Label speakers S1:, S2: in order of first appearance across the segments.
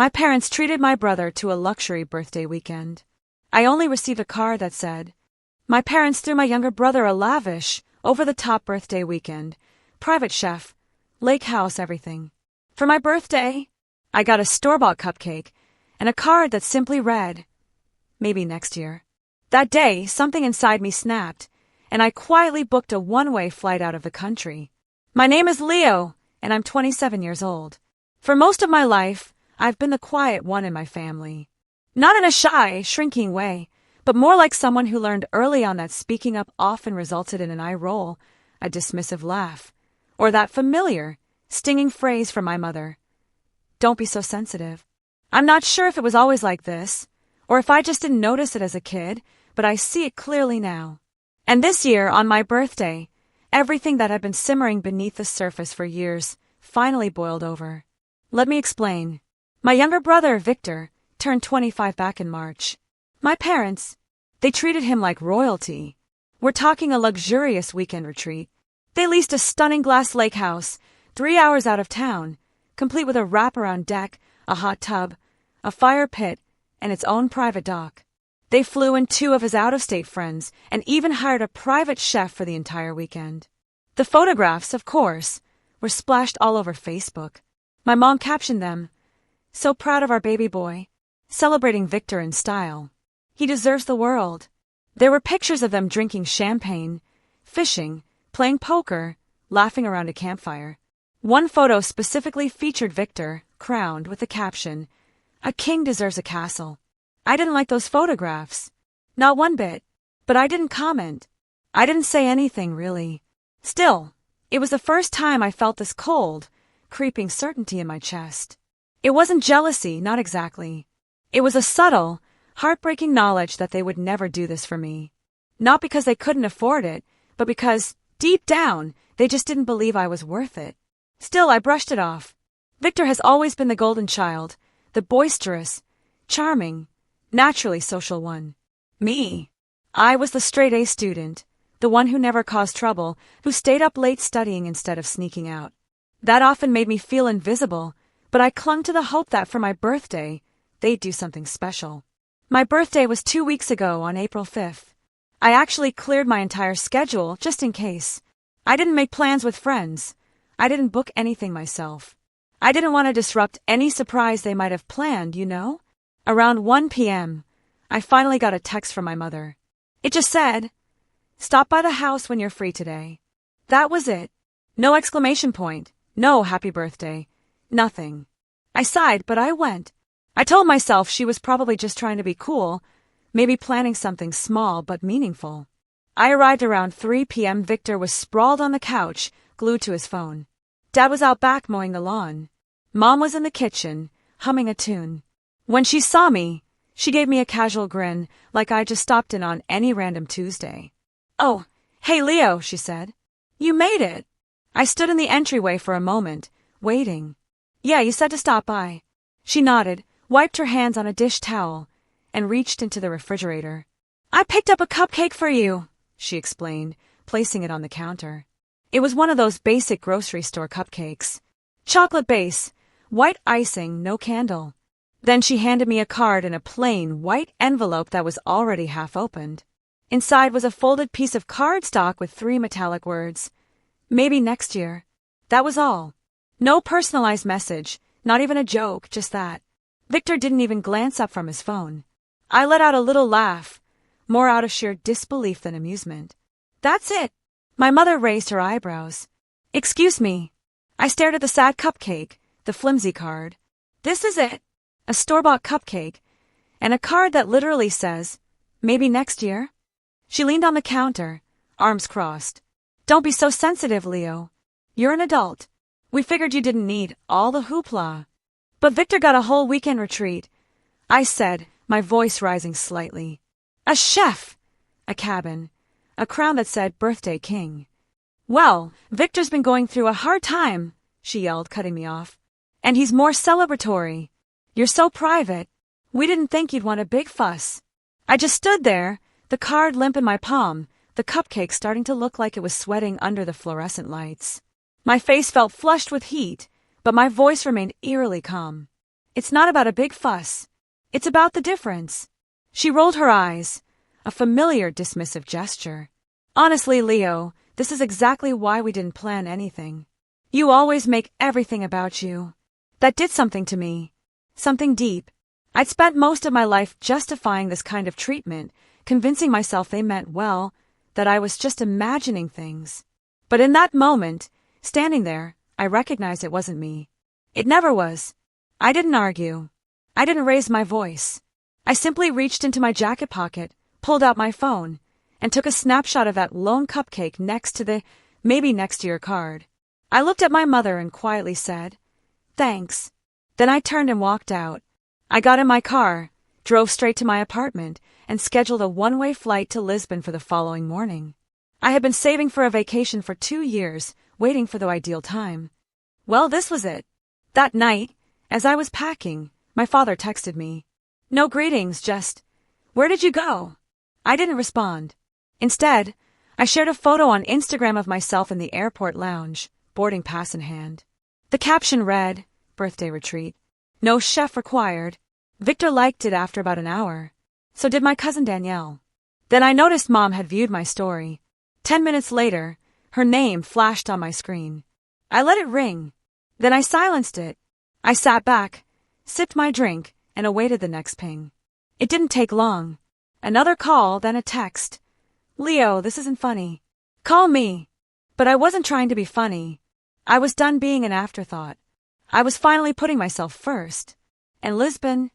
S1: My parents treated my brother to a luxury birthday weekend. I only received a card that said, "My parents threw my younger brother a lavish, over-the-top birthday weekend. Private chef, lake house, everything." For my birthday, I got a store-bought cupcake and a card that simply read, "Maybe next year." That day, something inside me snapped, and I quietly booked a one-way flight out of the country. My name is Leo, and I'm 27 years old. For most of my life, I've been the quiet one in my family. Not in a shy, shrinking way, but more like someone who learned early on that speaking up often resulted in an eye roll, a dismissive laugh, or that familiar, stinging phrase from my mother, "Don't be so sensitive." I'm not sure if it was always like this, or if I just didn't notice it as a kid, but I see it clearly now. And this year, on my birthday, everything that had been simmering beneath the surface for years finally boiled over. Let me explain. My younger brother, Victor, turned 25 back in March. My parents, they treated him like royalty. We're talking a luxurious weekend retreat. They leased a stunning glass lake house, 3 hours out of town, complete with a wraparound deck, a hot tub, a fire pit, and its own private dock. They flew in 2 of his out-of-state friends and even hired a private chef for the entire weekend. The photographs, of course, were splashed all over Facebook. My mom captioned them, "So proud of our baby boy, celebrating Victor in style. He deserves the world." There were pictures of them drinking champagne, fishing, playing poker, laughing around a campfire. One photo specifically featured Victor, crowned, with the caption, "A king deserves a castle." I didn't like those photographs. Not one bit. But I didn't comment. I didn't say anything, really. Still, it was the first time I felt this cold, creeping certainty in my chest. It wasn't jealousy, not exactly. It was a subtle, heartbreaking knowledge that they would never do this for me. Not because they couldn't afford it, but because, deep down, they just didn't believe I was worth it. Still, I brushed it off. Victor has always been the golden child, the boisterous, charming, naturally social one. Me. I was the straight-A student, the one who never caused trouble, who stayed up late studying instead of sneaking out. That often made me feel invisible, but I clung to the hope that for my birthday, they'd do something special. My birthday was 2 weeks ago on April 5th. I actually cleared my entire schedule just in case. I didn't make plans with friends. I didn't book anything myself. I didn't want to disrupt any surprise they might have planned, you know? Around 1 p.m., I finally got a text from my mother. It just said, "Stop by the house when you're free today." That was it. No exclamation point. No happy birthday. Nothing. I sighed, but I went. I told myself she was probably just trying to be cool, maybe planning something small but meaningful. I arrived around 3 p.m. Victor was sprawled on the couch, glued to his phone. Dad was out back mowing the lawn. Mom was in the kitchen, humming a tune. When she saw me, she gave me a casual grin, like I just stopped in on any random Tuesday. "Oh, hey Leo," she said. "You made it." I stood in the entryway for a moment, waiting. "Yeah, you said to stop by." She nodded, wiped her hands on a dish towel, and reached into the refrigerator. "I picked up a cupcake for you," she explained, placing it on the counter. It was one of those basic grocery store cupcakes. Chocolate base, white icing, no candle. Then she handed me a card in a plain, white envelope that was already half opened. Inside was a folded piece of cardstock with 3 metallic words. "Maybe next year." That was all. No personalized message, not even a joke, just that. Victor didn't even glance up from his phone. I let out a little laugh, more out of sheer disbelief than amusement. "That's it." My mother raised her eyebrows. "Excuse me." I stared at the sad cupcake, the flimsy card. "This is it. A store-bought cupcake, and a card that literally says, 'Maybe next year.'" She leaned on the counter, arms crossed. "Don't be so sensitive, Leo. You're an adult. We figured you didn't need all the hoopla." "But Victor got a whole weekend retreat," I said, my voice rising slightly. "A chef, a cabin, a crown that said Birthday King." "Well, Victor's been going through a hard time," she yelled, cutting me off. "And he's more celebratory. You're so private. We didn't think you'd want a big fuss." I just stood there, the card limp in my palm, the cupcake starting to look like it was sweating under the fluorescent lights. My face felt flushed with heat, but my voice remained eerily calm. It's not about a big fuss. It's about the difference. She rolled her eyes, a familiar dismissive gesture. Honestly, Leo, this is exactly why we didn't plan anything. You always make everything about you. That did something to me. Something deep. I'd spent most of my life justifying this kind of treatment, convincing myself they meant well, that I was just imagining things. But in that moment, standing there, I recognized it wasn't me. It never was. I didn't argue. I didn't raise my voice. I simply reached into my jacket pocket, pulled out my phone, and took a snapshot of that lone cupcake next to the maybe next to your card. I looked at my mother and quietly said, "Thanks." Then I turned and walked out. I got in my car, drove straight to my apartment, and scheduled a one-way flight to Lisbon for the following morning. I had been saving for a vacation for 2 years, waiting for the ideal time. Well, this was it. That night, as I was packing, my father texted me. No greetings, just, "Where did you go?" I didn't respond. Instead, I shared a photo on Instagram of myself in the airport lounge, boarding pass in hand. The caption read, "Birthday retreat. No chef required." Victor liked it after about an hour. So did my cousin Danielle. Then I noticed Mom had viewed my story. 10 minutes later, her name flashed on my screen. I let it ring. Then I silenced it. I sat back, sipped my drink, and awaited the next ping. It didn't take long. Another call, then a text. "Leo, this isn't funny. Call me." But I wasn't trying to be funny. I was done being an afterthought. I was finally putting myself first. And Lisbon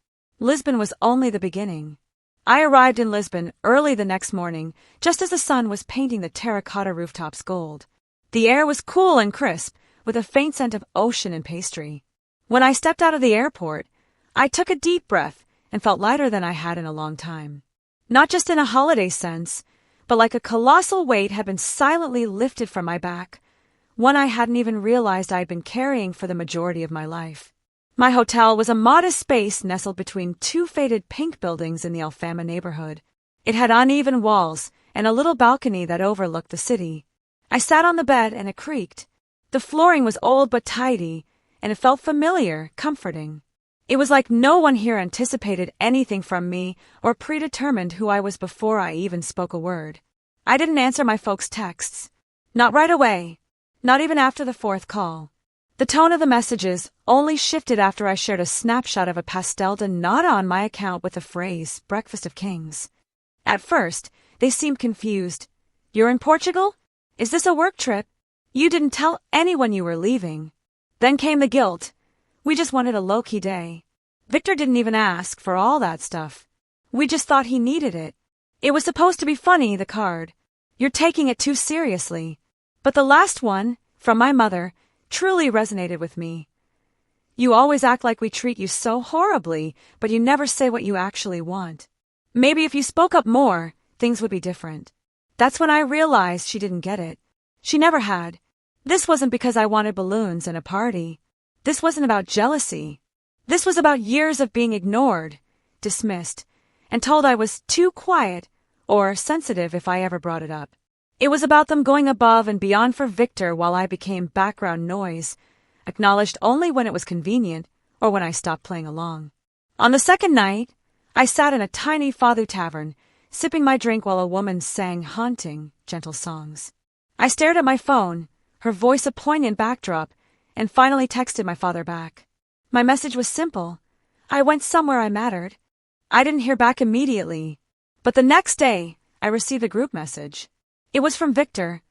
S1: was only the beginning. I arrived in Lisbon early the next morning, just as the sun was painting the terracotta rooftops gold. The air was cool and crisp, with a faint scent of ocean and pastry. When I stepped out of the airport, I took a deep breath and felt lighter than I had in a long time. Not just in a holiday sense, but like a colossal weight had been silently lifted from my back, one I hadn't even realized I had been carrying for the majority of my life. My hotel was a modest space nestled between 2 faded pink buildings in the Alfama neighborhood. It had uneven walls and a little balcony that overlooked the city. I sat on the bed and it creaked. The flooring was old but tidy, and it felt familiar, comforting. It was like no one here anticipated anything from me or predetermined who I was before I even spoke a word. I didn't answer my folks' texts. Not right away. Not even after the 4th call. The tone of the messages only shifted after I shared a snapshot of a pastel de nata on my account with the phrase, "Breakfast of Kings." At first, they seemed confused. "You're in Portugal? Is this a work trip? You didn't tell anyone you were leaving." Then came the guilt. We just wanted a low-key day. Victor didn't even ask for all that stuff. We just thought he needed it. It was supposed to be funny, the card. "You're taking it too seriously." But the last one, from my mother, truly resonated with me. "You always act like we treat you so horribly, but you never say what you actually want. Maybe if you spoke up more, things would be different." That's when I realized she didn't get it. She never had. This wasn't because I wanted balloons and a party. This wasn't about jealousy. This was about years of being ignored, dismissed, and told I was too quiet or sensitive if I ever brought it up. It was about them going above and beyond for Victor while I became background noise, acknowledged only when it was convenient or when I stopped playing along. On the second night, I sat in a tiny Fathu tavern, sipping my drink while a woman sang haunting, gentle songs. I stared at my phone, her voice a poignant backdrop, and finally texted my father back. My message was simple. I went somewhere I mattered. I didn't hear back immediately, but the next day, I received a group message. It was from Victor.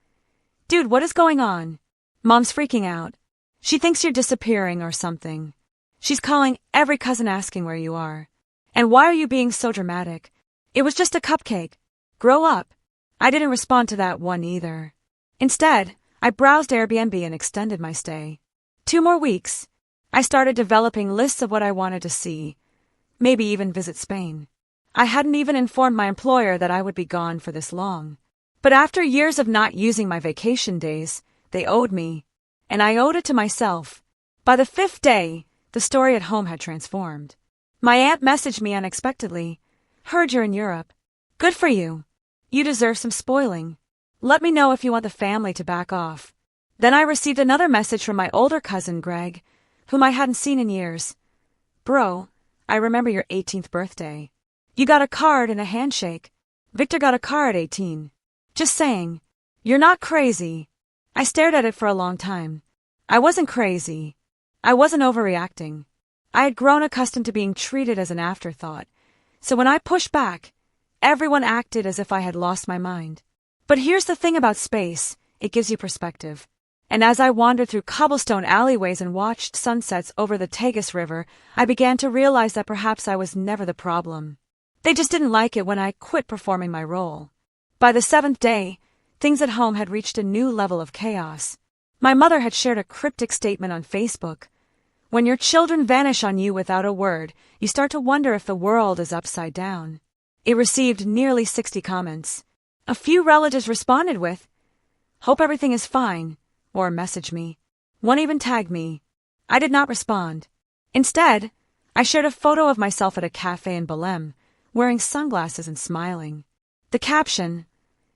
S1: "Dude, what is going on? Mom's freaking out. She thinks you're disappearing or something. She's calling every cousin asking where you are. And why are you being so dramatic? It was just a cupcake. Grow up." I didn't respond to that one either. Instead, I browsed Airbnb and extended my stay. 2 more weeks. I started developing lists of what I wanted to see, maybe even visit Spain. I hadn't even informed my employer that I would be gone for this long. But after years of not using my vacation days, they owed me, and I owed it to myself. By the 5th day, the story at home had transformed. My aunt messaged me unexpectedly. "Heard you're in Europe. Good for you. You deserve some spoiling. Let me know if you want the family to back off." Then I received another message from my older cousin, Greg, whom I hadn't seen in years. Bro, I remember your 18th birthday. You got a card and a handshake. Victor got a car at 18. Just saying. You're not crazy. I stared at it for a long time. I wasn't crazy. I wasn't overreacting. I had grown accustomed to being treated as an afterthought. So when I pushed back, everyone acted as if I had lost my mind. But here's the thing about space, it gives you perspective. And as I wandered through cobblestone alleyways and watched sunsets over the Tagus River, I began to realize that perhaps I was never the problem. They just didn't like it when I quit performing my role. By the 7th day, things at home had reached a new level of chaos. My mother had shared a cryptic statement on Facebook. When your children vanish on you without a word, you start to wonder if the world is upside down. It received nearly 60 comments. A few relatives responded with, "Hope everything is fine," or message me. One even tagged me. I did not respond. Instead, I shared a photo of myself at a cafe in Belém, wearing sunglasses and smiling. The caption,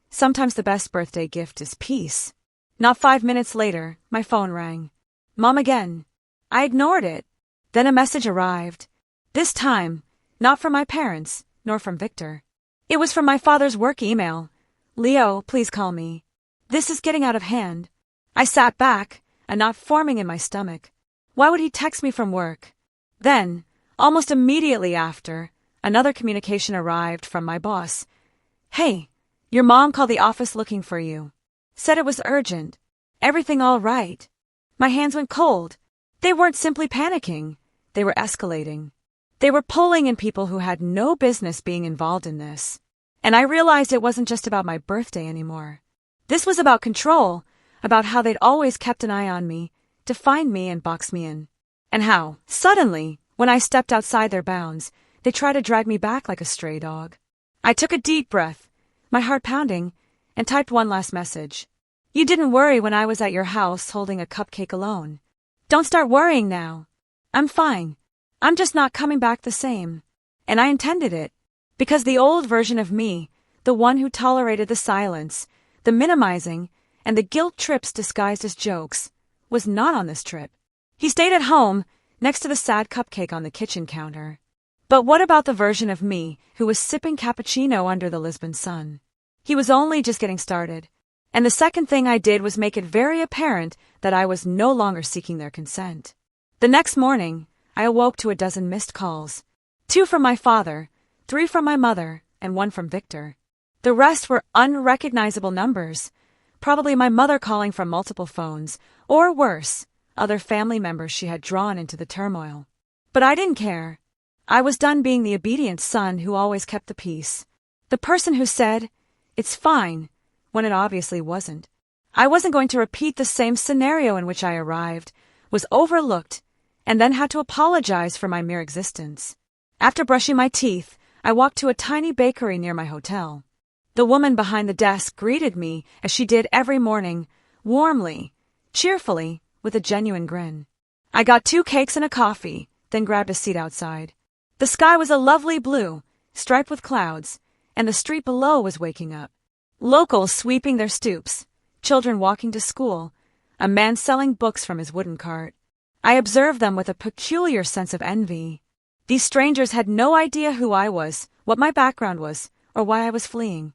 S1: "Sometimes the best birthday gift is peace." Not 5 minutes later, my phone rang. Mom again. I ignored it. Then a message arrived. This time, not from my parents, nor from Victor. It was from my father's work email. "Leo, please call me. This is getting out of hand." I sat back, a knot forming in my stomach. Why would he text me from work? Then, almost immediately after, another communication arrived from my boss. "Hey, your mom called the office looking for you. Said it was urgent. Everything all right?" My hands went cold. They weren't simply panicking. They were escalating. They were pulling in people who had no business being involved in this. And I realized it wasn't just about my birthday anymore. This was about control, about how they'd always kept an eye on me, to find me and box me in. And how, suddenly, when I stepped outside their bounds, they tried to drag me back like a stray dog. I took a deep breath, my heart pounding, and typed one last message. "You didn't worry when I was at your house holding a cupcake alone. Don't start worrying now. I'm fine. I'm just not coming back the same." And I intended it, because the old version of me, the one who tolerated the silence, the minimizing, and the guilt trips disguised as jokes, was not on this trip. He stayed at home, next to the sad cupcake on the kitchen counter. But what about the version of me who was sipping cappuccino under the Lisbon sun? He was only just getting started. And the second thing I did was make it very apparent that I was no longer seeking their consent. The next morning, I awoke to a dozen missed calls. 2 from my father, 3 from my mother, and 1 from Victor. The rest were unrecognizable numbers, probably my mother calling from multiple phones, or worse, other family members she had drawn into the turmoil. But I didn't care. I was done being the obedient son who always kept the peace. The person who said, "It's fine," when it obviously wasn't. I wasn't going to repeat the same scenario in which I arrived, was overlooked, and then had to apologize for my mere existence. After brushing my teeth, I walked to a tiny bakery near my hotel. The woman behind the desk greeted me as she did every morning, warmly, cheerfully, with a genuine grin. I got 2 cakes and a coffee, then grabbed a seat outside. The sky was a lovely blue, striped with clouds, and the street below was waking up. Locals sweeping their stoops, children walking to school, a man selling books from his wooden cart. I observed them with a peculiar sense of envy. These strangers had no idea who I was, what my background was, or why I was fleeing.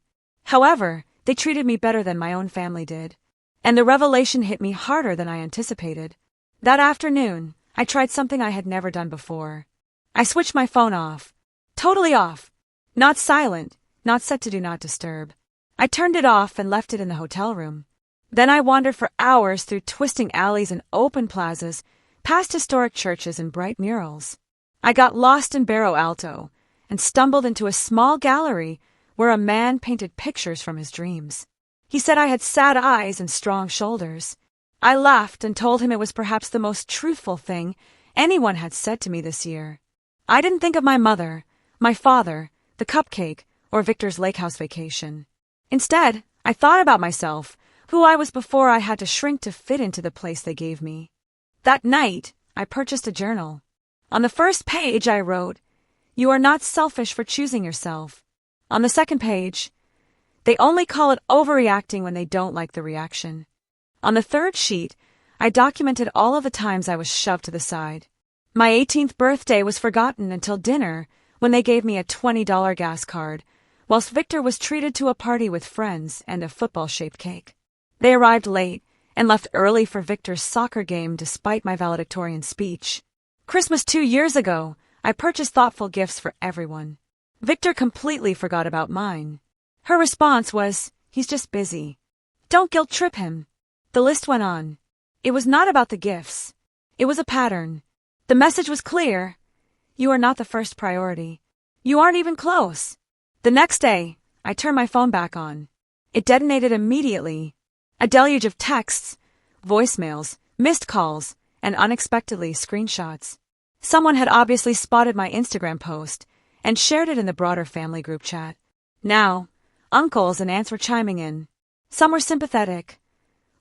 S1: However, they treated me better than my own family did. And the revelation hit me harder than I anticipated. That afternoon, I tried something I had never done before. I switched my phone off. Totally off. Not silent, not set to do not disturb. I turned it off and left it in the hotel room. Then I wandered for hours through twisting alleys and open plazas, past historic churches and bright murals. I got lost in Barro Alto and stumbled into a small gallery where a man painted pictures from his dreams. He said I had sad eyes and strong shoulders. I laughed and told him it was perhaps the most truthful thing anyone had said to me this year. I didn't think of my mother, my father, the cupcake, or Victor's lake house vacation. Instead, I thought about myself, who I was before I had to shrink to fit into the place they gave me. That night, I purchased a journal. On the first page, I wrote, "You are not selfish for choosing yourself." On the second page, "They only call it overreacting when they don't like the reaction." On the third sheet, I documented all of the times I was shoved to the side. My 18th birthday was forgotten until dinner when they gave me a $20 gas card, whilst Victor was treated to a party with friends and a football-shaped cake. They arrived late and left early for Victor's soccer game despite my valedictorian speech. Christmas 2 years ago, I purchased thoughtful gifts for everyone. Victor completely forgot about mine. Her response was, "He's just busy. Don't guilt-trip him." The list went on. It was not about the gifts. It was a pattern. The message was clear. You are not the first priority. You aren't even close. The next day, I turned my phone back on. It detonated immediately. A deluge of texts, voicemails, missed calls, and unexpectedly screenshots. Someone had obviously spotted my Instagram post and shared it in the broader family group chat. Now, uncles and aunts were chiming in. Some were sympathetic.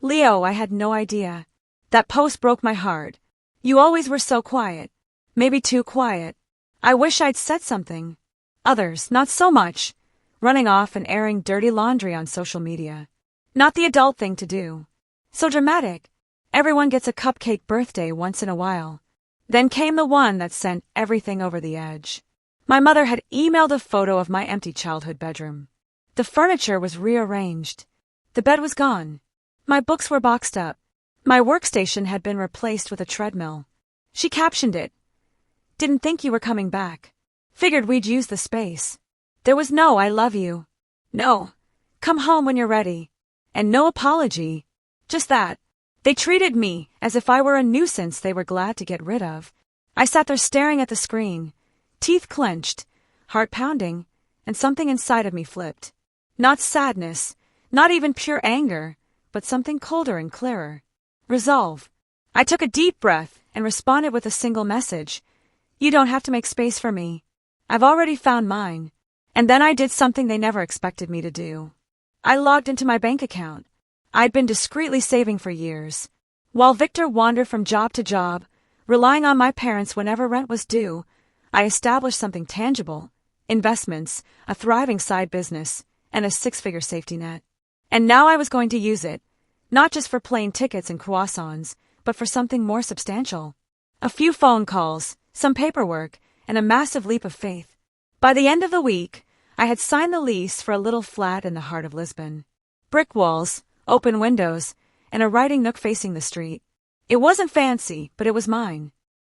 S1: "Leo, I had no idea. That post broke my heart. You always were so quiet. Maybe too quiet. I wish I'd said something." Others, not so much, running off and airing dirty laundry on social media. Not the adult thing to do. So dramatic. Everyone gets a cupcake birthday once in a while. Then came the one that sent everything over the edge. My mother had emailed a photo of my empty childhood bedroom. The furniture was rearranged. The bed was gone. My books were boxed up. My workstation had been replaced with a treadmill. She captioned it, "Didn't think you were coming back. Figured we'd use the space." There was no "I love you." No, "Come home when you're ready." And no apology. Just that. They treated me as if I were a nuisance they were glad to get rid of. I sat there staring at the screen, teeth clenched, heart pounding, and something inside of me flipped. Not sadness, not even pure anger, but something colder and clearer. Resolve. I took a deep breath and responded with a single message. "You don't have to make space for me. I've already found mine." And then I did something they never expected me to do. I logged into my bank account. I'd been discreetly saving for years. While Victor wandered from job to job, relying on my parents whenever rent was due, I established something tangible: investments, a thriving side business, and a 6-figure safety net. And now I was going to use it, not just for plane tickets and croissants, but for something more substantial. A few phone calls, some paperwork, and a massive leap of faith. By the end of the week, I had signed the lease for a little flat in the heart of Lisbon. Brick walls, open windows, and a writing nook facing the street. It wasn't fancy, but it was mine.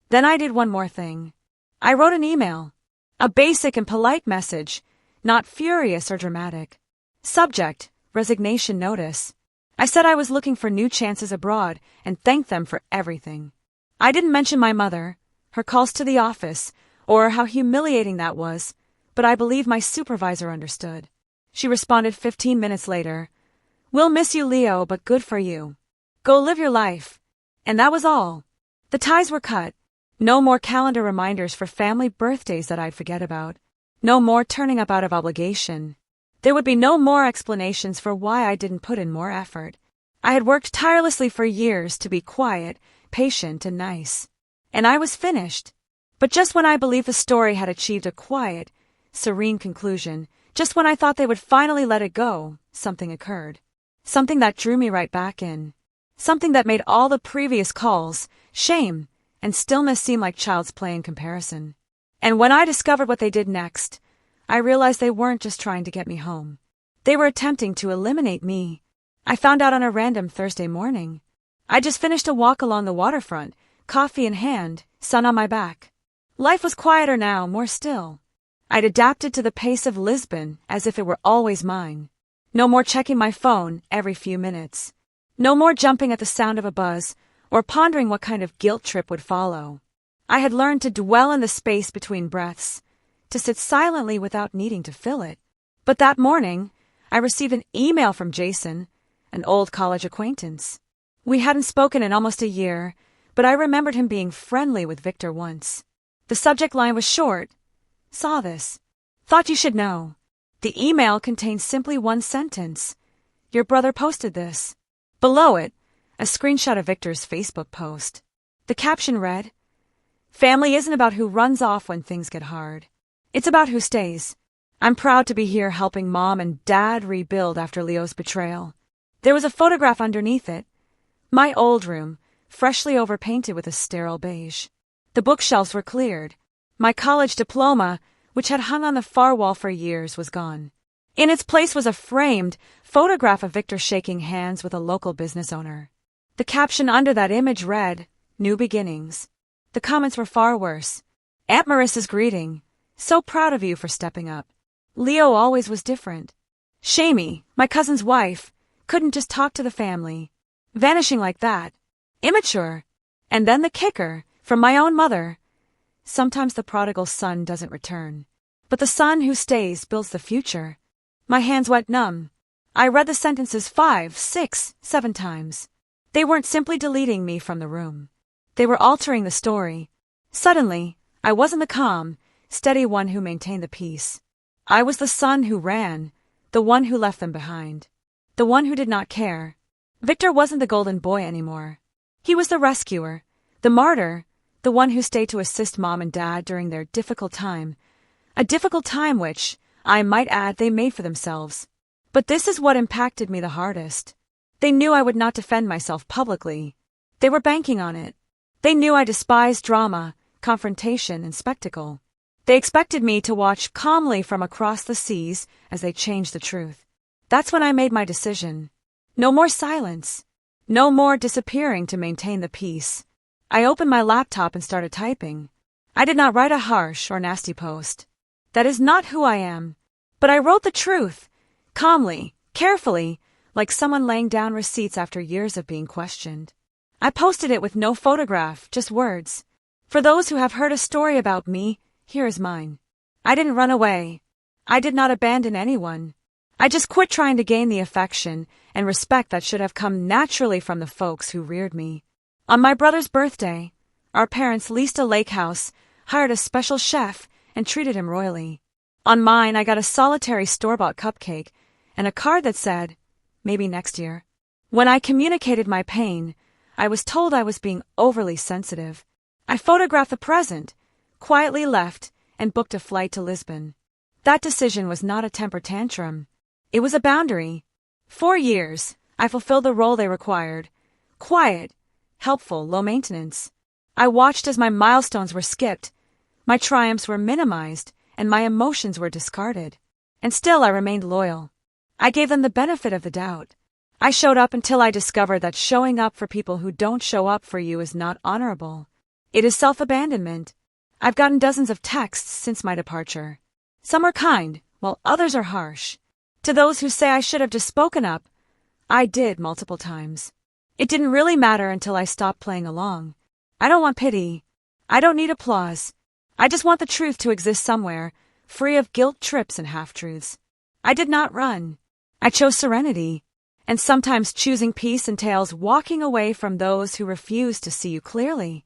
S1: Then I did one more thing. I wrote an email. A basic and polite message, not furious or dramatic. Subject: resignation notice. I said I was looking for new chances abroad and thanked them for everything. I didn't mention my mother, her calls to the office, or how humiliating that was, but I believe my supervisor understood. She responded 15 minutes later, "We'll miss you, Leo, but good for you. Go live your life." And that was all. The ties were cut. No more calendar reminders for family birthdays that I'd forget about. No more turning up out of obligation. There would be no more explanations for why I didn't put in more effort. I had worked tirelessly for years to be quiet, patient, and nice. And I was finished. But just when I believed the story had achieved a quiet, serene conclusion, just when I thought they would finally let it go, something occurred. Something that drew me right back in. Something that made all the previous calls, shame, and stillness seem like child's play in comparison. And when I discovered what they did next, I realized they weren't just trying to get me home. They were attempting to eliminate me. I found out on a random Thursday morning. I just finished a walk along the waterfront, coffee in hand, sun on my back. Life was quieter now, more still. I'd adapted to the pace of Lisbon as if it were always mine. No more checking my phone every few minutes. No more jumping at the sound of a buzz or pondering what kind of guilt trip would follow. I had learned to dwell in the space between breaths, to sit silently without needing to fill it. But that morning, I received an email from Jason, an old college acquaintance. We hadn't spoken in almost a year, but I remembered him being friendly with Victor once. The subject line was short. "Saw this. Thought you should know." The email contained simply one sentence. "Your brother posted this." Below it, a screenshot of Victor's Facebook post. The caption read, "Family isn't about who runs off when things get hard. It's about who stays. I'm proud to be here helping Mom and Dad rebuild after Leo's betrayal." There was a photograph underneath it. My old room, freshly overpainted with a sterile beige. The bookshelves were cleared. My college diploma, which had hung on the far wall for years, was gone. In its place was a framed photograph of Victor shaking hands with a local business owner. The caption under that image read, "New Beginnings." The comments were far worse. "Aunt Marissa's greeting. So proud of you for stepping up. Leo always was different. Shamey, my cousin's wife, couldn't just talk to the family. Vanishing like that. Immature." And then the kicker, from my own mother. "Sometimes the prodigal son doesn't return, but the son who stays builds the future." My hands went numb. I read the sentences 5, 6, 7 times. They weren't simply deleting me from the room. They were altering the story. Suddenly, I wasn't the calm, steady one who maintained the peace. I was the son who ran, the one who left them behind, the one who did not care. Victor wasn't the golden boy anymore. He was the rescuer, the martyr, the one who stayed to assist mom and dad during their difficult time. A difficult time which, I might add, they made for themselves. But this is what impacted me the hardest. They knew I would not defend myself publicly. They were banking on it. They knew I despised drama, confrontation, and spectacle. They expected me to watch calmly from across the seas as they changed the truth. That's when I made my decision. No more silence. No more disappearing to maintain the peace. I opened my laptop and started typing. I did not write a harsh or nasty post. That is not who I am. But I wrote the truth, calmly, carefully, like someone laying down receipts after years of being questioned. I posted it with no photograph, just words. For those who have heard a story about me, here is mine. I didn't run away. I did not abandon anyone. I just quit trying to gain the affection and respect that should have come naturally from the folks who reared me. On my brother's birthday, our parents leased a lake house, hired a special chef, and treated him royally. On mine, I got a solitary store-bought cupcake and a card that said, "Maybe next year." When I communicated my pain, I was told I was being overly sensitive. I photographed the present, quietly left, and booked a flight to Lisbon. That decision was not a temper tantrum. It was a boundary. 4 years, I fulfilled the role they required. Quiet, helpful, low maintenance. I watched as my milestones were skipped, my triumphs were minimized, and my emotions were discarded. And still I remained loyal. I gave them the benefit of the doubt. I showed up until I discovered that showing up for people who don't show up for you is not honorable. It is self-abandonment. I've gotten dozens of texts since my departure. Some are kind, while others are harsh. To those who say I should have just spoken up, I did multiple times. It didn't really matter until I stopped playing along. I don't want pity. I don't need applause. I just want the truth to exist somewhere, free of guilt trips and half-truths. I did not run. I chose serenity. And sometimes choosing peace entails walking away from those who refuse to see you clearly.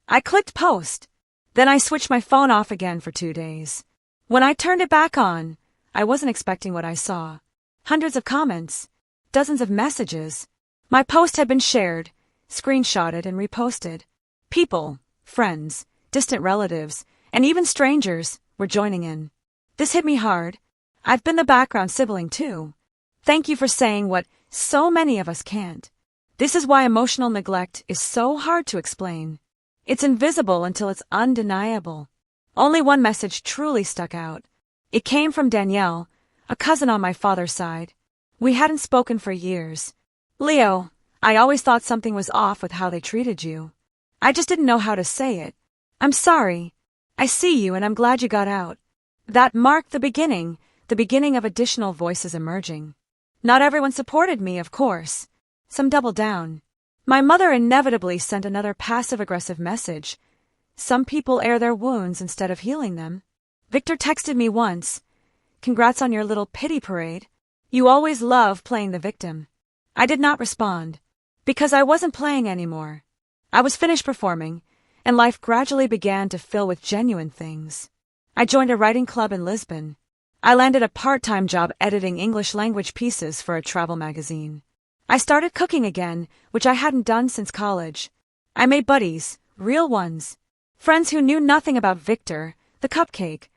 S1: I clicked post. Then I switched my phone off again for 2 days. When I turned it back on, I wasn't expecting what I saw. Hundreds of comments. Dozens of messages. My post had been shared, screenshotted, and reposted. People, friends, distant relatives, and even strangers were joining in. This hit me hard. I've been the background sibling too. Thank you for saying what so many of us can't. This is why emotional neglect is so hard to explain. It's invisible until it's undeniable. Only one message truly stuck out. It came from Danielle, a cousin on my father's side. We hadn't spoken for years. "Leo, I always thought something was off with how they treated you. I just didn't know how to say it. I'm sorry. I see you and I'm glad you got out." That marked the beginning of additional voices emerging. Not everyone supported me, of course. Some doubled down. My mother inevitably sent another passive-aggressive message. Some people air their wounds instead of healing them. Victor texted me once, "Congrats on your little pity parade. You always love playing the victim." I did not respond, because I wasn't playing anymore. I was finished performing, and life gradually began to fill with genuine things. I joined a writing club in Lisbon. I landed a part-time job editing English-language pieces for a travel magazine. I started cooking again, which I hadn't done since college. I made buddies, real ones. Friends who knew nothing about Victor, the cupcake,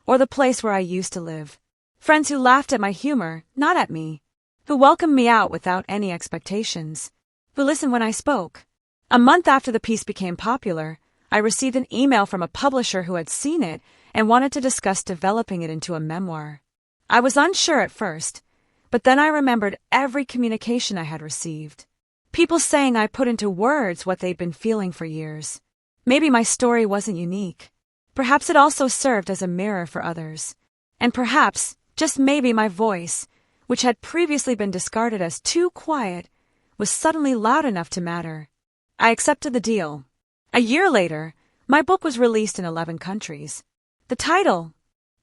S1: or the place where I used to live. Friends who laughed at my humor, not at me. Who welcomed me out without any expectations. Who listened when I spoke. A month after the piece became popular, I received an email from a publisher who had seen it and wanted to discuss developing it into a memoir. I was unsure at first, but then I remembered every communication I had received. People saying I put into words what they'd been feeling for years. Maybe my story wasn't unique. Perhaps it also served as a mirror for others. And perhaps, just maybe, my voice, which had previously been discarded as too quiet, was suddenly loud enough to matter. I accepted the deal. A year later, my book was released in 11 countries. The title,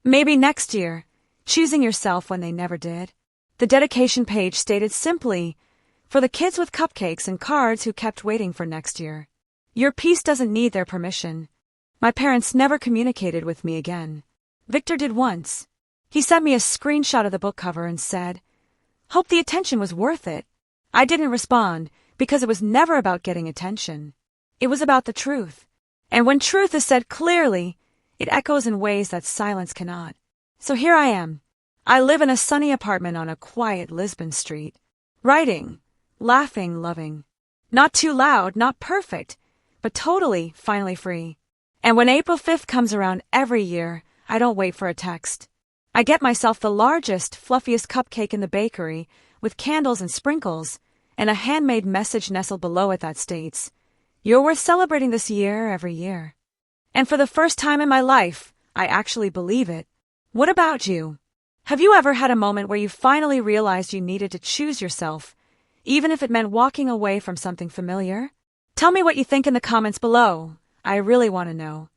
S1: Maybe Next Year, Choosing Yourself When They Never Did. The dedication page stated simply, for the kids with cupcakes and cards who kept waiting for next year. Your piece doesn't need their permission. My parents never communicated with me again. Victor did once. He sent me a screenshot of the book cover and said, "Hope the attention was worth it." I didn't respond because it was never about getting attention. It was about the truth. And when truth is said clearly, it echoes in ways that silence cannot. So here I am. I live in a sunny apartment on a quiet Lisbon street. Writing, laughing, loving. Not too loud, not perfect, but totally, finally free. And when April 5th comes around every year, I don't wait for a text. I get myself the largest, fluffiest cupcake in the bakery with candles and sprinkles, and a handmade message nestled below it that states, "You're worth celebrating this year every year." And for the first time in my life, I actually believe it. What about you? Have you ever had a moment where you finally realized you needed to choose yourself, even if it meant walking away from something familiar? Tell me what you think in the comments below. I really want to know.